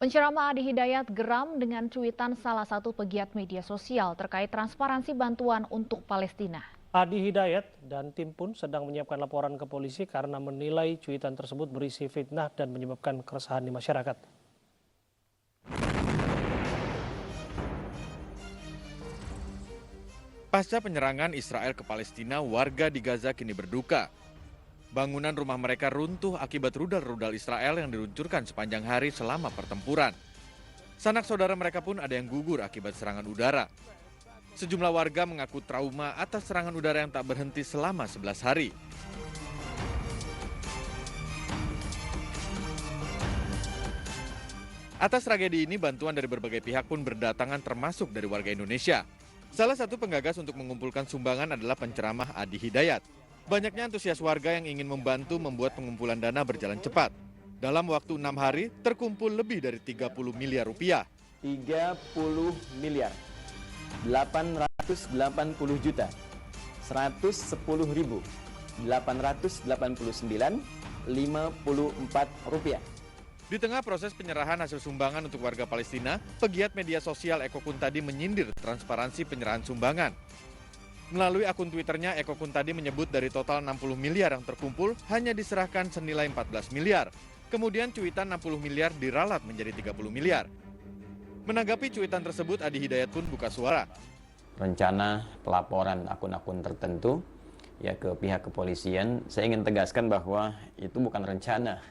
Penceramah Adi Hidayat geram dengan cuitan salah satu pegiat media sosial terkait transparansi bantuan untuk Palestina. Adi Hidayat dan tim pun sedang menyiapkan laporan ke polisi karena menilai cuitan tersebut berisi fitnah dan menyebabkan keresahan di masyarakat. Pasca penyerangan Israel ke Palestina, warga di Gaza kini berduka. Bangunan rumah mereka runtuh akibat rudal-rudal Israel yang diluncurkan sepanjang hari selama pertempuran. Sanak saudara mereka pun ada yang gugur akibat serangan udara. Sejumlah warga mengaku trauma atas serangan udara yang tak berhenti selama 11 hari. Atas tragedi ini, bantuan dari berbagai pihak pun berdatangan termasuk dari warga Indonesia. Salah satu penggagas untuk mengumpulkan sumbangan adalah penceramah Adi Hidayat. Banyaknya antusias warga yang ingin membantu membuat pengumpulan dana berjalan cepat. Dalam waktu 6 hari, terkumpul lebih dari 30 miliar rupiah. 30 miliar, 880 juta, 110.889,54 rupiah. Di tengah proses penyerahan hasil sumbangan untuk warga Palestina, pegiat media sosial Eko Kuntadi menyindir transparansi penyerahan sumbangan. Melalui akun Twitternya, Eko Kuntadi menyebut dari total 60 miliar yang terkumpul, hanya diserahkan senilai 14 miliar. Kemudian cuitan 60 miliar diralat menjadi 30 miliar. Menanggapi cuitan tersebut, Adi Hidayat pun buka suara. Rencana pelaporan akun-akun tertentu ya ke pihak kepolisian, saya ingin tegaskan bahwa itu bukan rencana.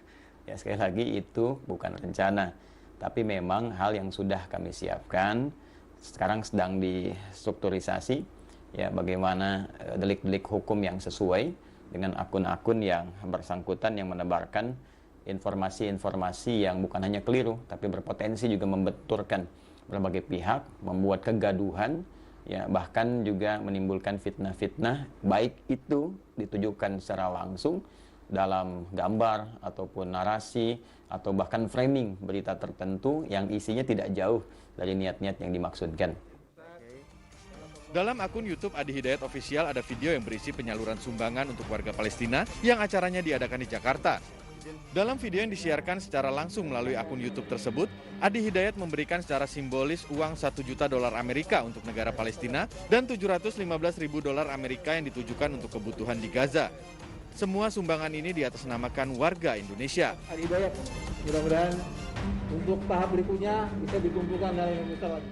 Ya, sekali lagi itu bukan rencana, tapi memang hal yang sudah kami siapkan, sekarang sedang distrukturisasi, ya bagaimana delik-delik hukum yang sesuai dengan akun-akun yang bersangkutan yang menebarkan informasi-informasi yang bukan hanya keliru, tapi berpotensi juga membenturkan berbagai pihak, membuat kegaduhan, ya bahkan juga menimbulkan fitnah-fitnah, baik itu ditujukan secara langsung dalam gambar ataupun narasi atau bahkan framing berita tertentu yang isinya tidak jauh dari niat-niat yang dimaksudkan. Dalam akun YouTube Adi Hidayat Official ada video yang berisi penyaluran sumbangan untuk warga Palestina yang acaranya diadakan di Jakarta. Dalam video yang disiarkan secara langsung melalui akun YouTube tersebut, Adi Hidayat memberikan secara simbolis uang 1 juta dolar Amerika untuk negara Palestina dan 715.000 dolar Amerika yang ditujukan untuk kebutuhan di Gaza. Semua sumbangan ini diatasnamakan warga Indonesia. Adi Hidayat, mudah-mudahan untuk tahap berikutnya bisa dikumpulkan dalam yang besar lagi.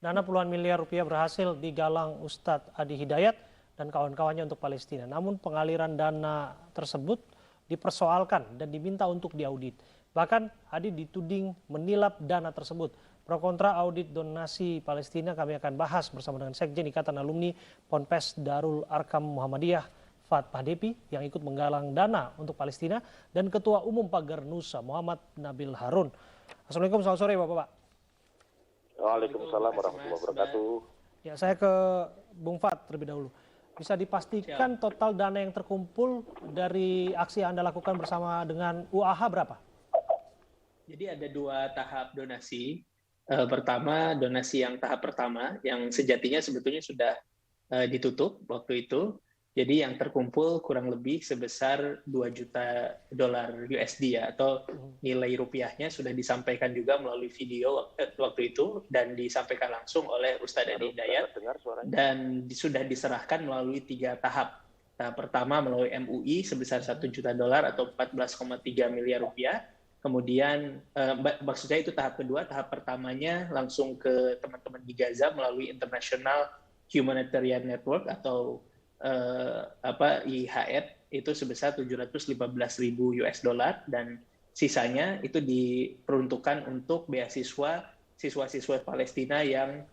Dana puluhan miliar rupiah berhasil digalang Ustadz Adi Hidayat dan kawan-kawannya untuk Palestina. Namun pengaliran dana tersebut dipersoalkan dan diminta untuk diaudit. Bahkan Adi dituding menilap dana tersebut. Pro kontra audit donasi Palestina kami akan bahas bersama dengan Sekjen Ikatan Alumni Ponpes Darul Arkam Muhammadiyah Fat Pahdepi yang ikut menggalang dana untuk Palestina dan Ketua Umum Pagar Nusa Muhammad Nabil Harun. Assalamualaikum, selamat sore Bapak-Bapak. Waalaikumsalam warahmatullahi wabarakatuh. Ya, saya ke Bung Fat terlebih dahulu. Bisa dipastikan total dana yang terkumpul dari aksi yang Anda lakukan bersama dengan UAH berapa? Jadi ada 2 tahap donasi. Pertama, donasi yang tahap pertama yang sejatinya sebetulnya sudah ditutup waktu itu. Jadi yang terkumpul kurang lebih sebesar 2 juta dolar USD ya, atau nilai rupiahnya sudah disampaikan juga melalui video waktu itu dan disampaikan langsung oleh Ustadz Adi Hidayat dan sudah diserahkan melalui 3 tahap. Tahap pertama melalui MUI sebesar 1 juta dolar atau 14,3 miliar rupiah. Kemudian maksudnya itu tahap kedua, tahap pertamanya langsung ke teman-teman di Gaza melalui International Humanitarian Network atau IHN itu sebesar 715.000 US dollar dan sisanya itu diperuntukkan untuk beasiswa siswa-siswa Palestina yang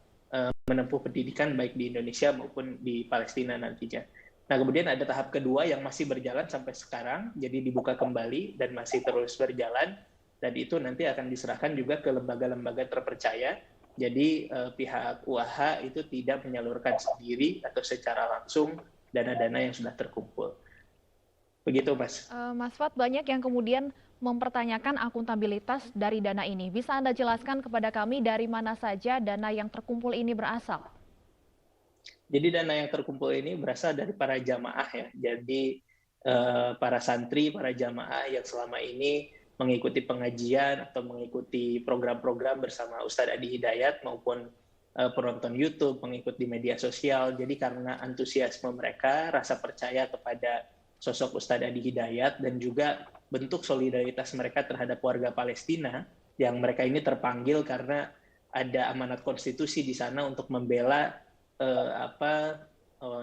menempuh pendidikan baik di Indonesia maupun di Palestina nantinya. Nah, kemudian ada tahap kedua yang masih berjalan sampai sekarang, jadi dibuka kembali dan masih terus berjalan, dan itu nanti akan diserahkan juga ke lembaga-lembaga terpercaya. Jadi pihak UAH itu tidak menyalurkan sendiri atau secara langsung dana-dana yang sudah terkumpul. Begitu, Mas. Mas Fat, banyak yang kemudian mempertanyakan akuntabilitas dari dana ini. Bisa Anda jelaskan kepada kami dari mana saja dana yang terkumpul ini berasal? Jadi dana yang terkumpul ini berasal dari para jamaah ya. Jadi para santri, para jamaah yang selama ini mengikuti pengajian atau mengikuti program-program bersama Ustadz Adi Hidayat maupun penonton YouTube, mengikuti di media sosial. Jadi karena antusiasme mereka, rasa percaya kepada sosok Ustadz Adi Hidayat, dan juga bentuk solidaritas mereka terhadap warga Palestina, yang mereka ini terpanggil karena ada amanat konstitusi di sana untuk membela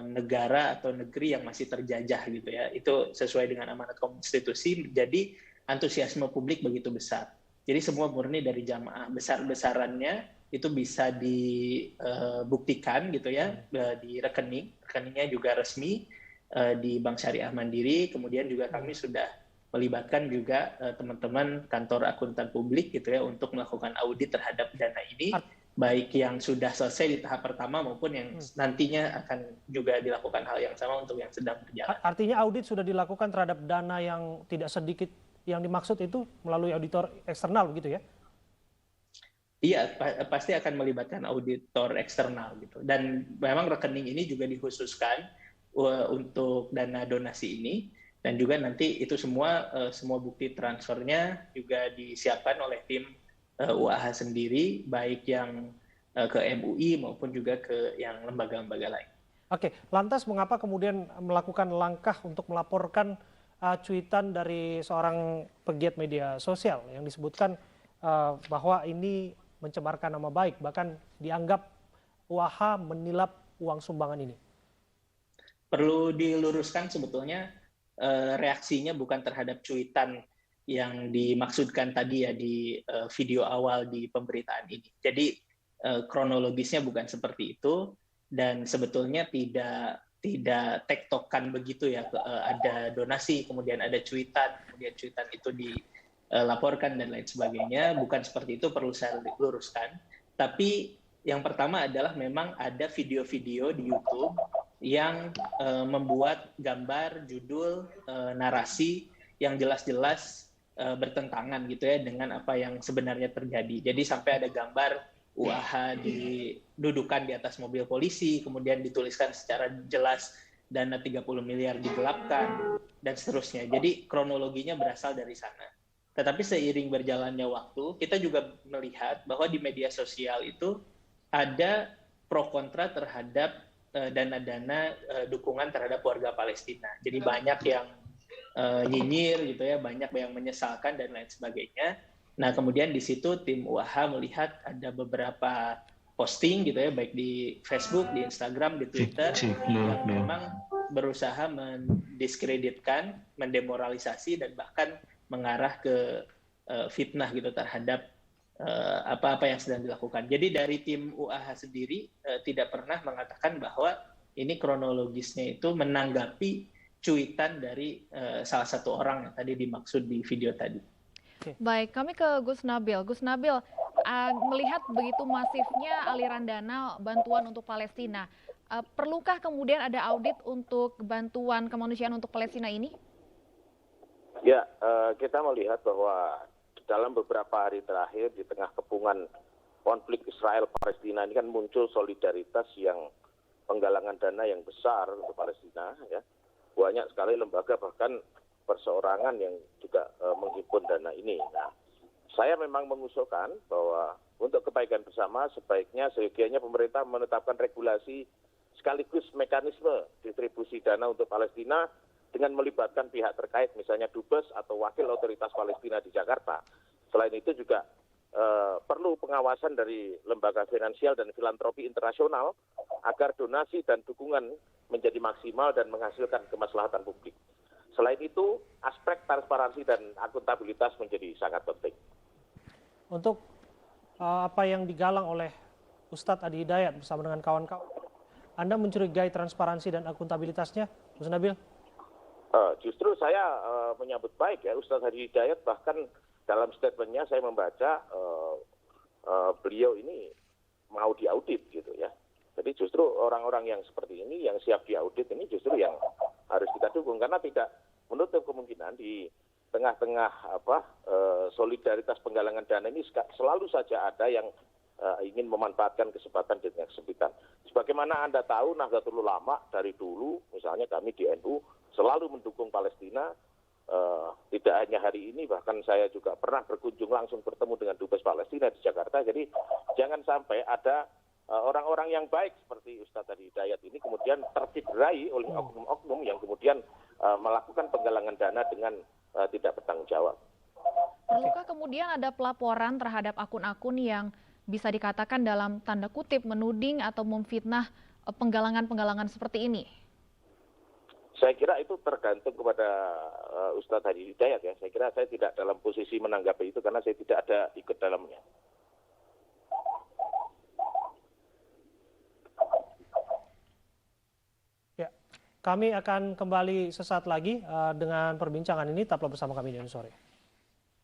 negara atau negeri yang masih terjajah gitu ya. Itu sesuai dengan amanat konstitusi. Jadi antusiasme publik begitu besar. Jadi semua murni dari jamaah. Besar-besarannya itu bisa dibuktikan gitu ya di rekeningnya juga resmi di Bank Syariah Mandiri. Kemudian juga kami sudah melibatkan juga teman-teman kantor akuntan publik gitu ya untuk melakukan audit terhadap dana ini, baik yang sudah selesai di tahap pertama maupun yang nantinya akan juga dilakukan hal yang sama untuk yang sedang berjalan. Artinya audit sudah dilakukan terhadap dana yang tidak sedikit yang dimaksud itu melalui auditor eksternal begitu ya? Iya, pasti akan melibatkan auditor eksternal gitu. Dan memang rekening ini juga dikhususkan untuk dana donasi ini, dan juga nanti itu semua bukti transfernya juga disiapkan oleh tim UAH sendiri, baik yang ke MUI maupun juga ke yang lembaga-lembaga lain. Oke, lantas mengapa kemudian melakukan langkah untuk melaporkan cuitan dari seorang pegiat media sosial yang disebutkan bahwa ini mencemarkan nama baik, bahkan dianggap UAH menilap uang sumbangan ini? Perlu diluruskan sebetulnya reaksinya bukan terhadap cuitan yang dimaksudkan tadi ya di video awal di pemberitaan ini. Jadi kronologisnya bukan seperti itu, dan sebetulnya tidak tektokan begitu ya, ada donasi kemudian ada cuitan, kemudian cuitan itu dilaporkan dan lain sebagainya. Bukan seperti itu, perlu saya luruskan. Tapi yang pertama adalah memang ada video-video di YouTube yang membuat gambar, judul, narasi yang jelas-jelas bertentangan gitu ya dengan apa yang sebenarnya terjadi. Jadi sampai ada gambar UAH didudukan di atas mobil polisi, kemudian dituliskan secara jelas dana 30 miliar digelapkan, dan seterusnya. Jadi kronologinya berasal dari sana. Tetapi seiring berjalannya waktu, kita juga melihat bahwa di media sosial itu ada pro kontra terhadap dana-dana dukungan terhadap warga Palestina. Jadi banyak yang nyinyir gitu ya, banyak yang menyesalkan dan lain sebagainya. Nah, kemudian di situ tim UAH melihat ada beberapa posting gitu ya, baik di Facebook, di Instagram, di Twitter, yang memang berusaha mendiskreditkan, mendemoralisasi, dan bahkan mengarah ke fitnah gitu terhadap apa-apa yang sedang dilakukan. Jadi dari tim UAH sendiri tidak pernah mengatakan bahwa ini kronologisnya itu menanggapi cuitan dari salah satu orang yang tadi dimaksud di video tadi. Baik, kami ke Gus Nabil. Gus Nabil, melihat begitu masifnya aliran dana bantuan untuk Palestina, perlukah kemudian ada audit untuk bantuan kemanusiaan untuk Palestina ini? Ya, kita melihat bahwa dalam beberapa hari terakhir di tengah kepungan konflik Israel-Palestina ini kan muncul solidaritas yang penggalangan dana yang besar untuk Palestina. Ya. Banyak sekali lembaga bahkan perseorangan yang juga menghimpun dana ini. Nah, saya memang mengusulkan bahwa untuk kebaikan bersama seyogianya pemerintah menetapkan regulasi sekaligus mekanisme distribusi dana untuk Palestina dengan melibatkan pihak terkait, misalnya Dubes atau Wakil Otoritas Palestina di Jakarta. Selain itu juga perlu pengawasan dari lembaga finansial dan filantropi internasional agar donasi dan dukungan menjadi maksimal dan menghasilkan kemaslahatan publik. Selain itu, aspek transparansi dan akuntabilitas menjadi sangat penting. Untuk apa yang digalang oleh Ustadz Adi Hidayat bersama dengan kawan-kawan, Anda mencurigai transparansi dan akuntabilitasnya, Gus Nabil? Justru saya menyambut baik ya Ustadz Adi Hidayat, bahkan dalam statementnya saya membaca beliau ini mau diaudit gitu ya. Jadi justru orang-orang yang seperti ini yang siap diaudit ini justru yang harus kita dukung, karena tidak menutup kemungkinan di tengah-tengah solidaritas penggalangan dana ini selalu saja ada yang ingin memanfaatkan kesempatan dengan kesempitan. Sebagaimana Anda tahu, Nahdlatul Ulama dari dulu, misalnya kami di NU selalu mendukung Palestina, tidak hanya hari ini, bahkan saya juga pernah berkunjung langsung bertemu dengan Dubes Palestina di Jakarta. Jadi jangan sampai ada orang-orang yang baik seperti Ustadz Adi Hidayat ini kemudian tercederai oleh oknum-oknum yang kemudian melakukan penggalangan dana dengan tidak bertanggung jawab. Perlukah kemudian ada pelaporan terhadap akun-akun yang bisa dikatakan dalam tanda kutip menuding atau memfitnah penggalangan-penggalangan seperti ini? Saya kira itu tergantung kepada Ustadz Adi Hidayat ya. Saya kira saya tidak dalam posisi menanggapi itu karena saya tidak ada ikut dalamnya. Ya, kami akan kembali sesaat lagi dengan perbincangan ini. Tetaplah bersama kami di Sore.